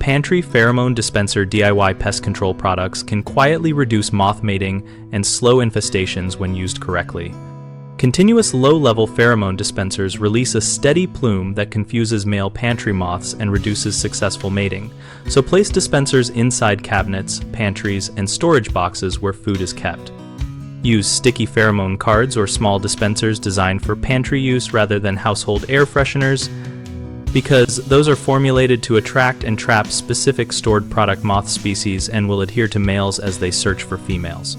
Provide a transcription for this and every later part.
Pantry Pheromone Dispenser DIY pest control products can quietly reduce moth mating and slow infestations when used correctly. Continuous low-level pheromone dispensers release a steady plume that confuses male pantry moths and reduces successful mating, so place dispensers inside cabinets, pantries, and storage boxes where food is kept. Use sticky pheromone cards or small dispensers designed for pantry use rather than household air fresheners, because those are formulated to attract and trap specific stored product moth species and will adhere to males as they search for females.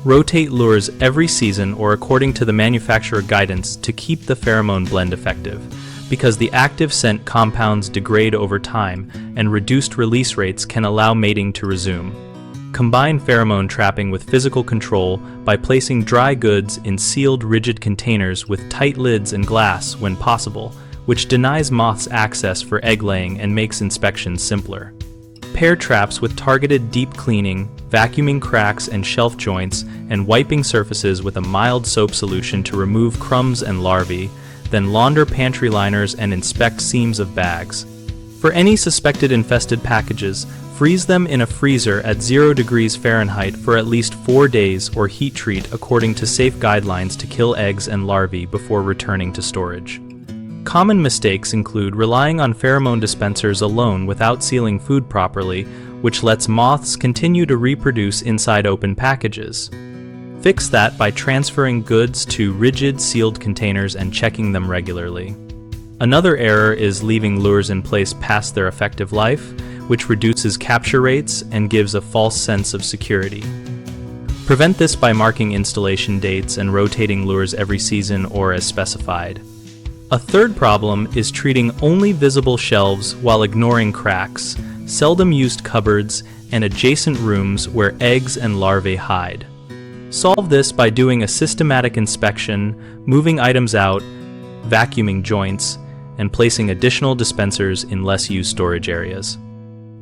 Rotate lures every season or according to the manufacturer guidance to keep the pheromone blend effective, because the active scent compounds degrade over time and reduced release rates can allow mating to resume. Combine pheromone trapping with physical control by placing dry goods in sealed rigid containers with tight lids and glass when possible, which denies moths access for egg laying and makes inspections simpler. Pair traps with targeted deep cleaning, vacuuming cracks and shelf joints, and wiping surfaces with a mild soap solution to remove crumbs and larvae, then launder pantry liners and inspect seams of bags. For any suspected infested packages, freeze them in a freezer at 0 degrees Fahrenheit for at least 4 days or heat treat according to safe guidelines to kill eggs and larvae before returning to storage. Common mistakes include relying on pheromone dispensers alone without sealing food properly, which lets moths continue to reproduce inside open packages. Fix that by transferring goods to rigid sealed containers and checking them regularly. Another error is leaving lures in place past their effective life, which reduces capture rates and gives a false sense of security. Prevent this by marking installation dates and rotating lures every season or as specified. A third problem is treating only visible shelves while ignoring cracks, seldom used cupboards, and adjacent rooms where eggs and larvae hide. Solve this by doing a systematic inspection, moving items out, vacuuming joints, and placing additional dispensers in less used storage areas.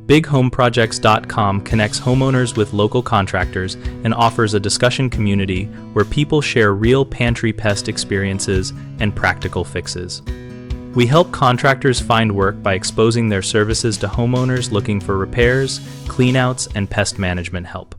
BigHomeProjects.com connects homeowners with local contractors and offers a discussion community where people share real pantry pest experiences and practical fixes. We help contractors find work by exposing their services to homeowners looking for repairs, cleanouts, and pest management help.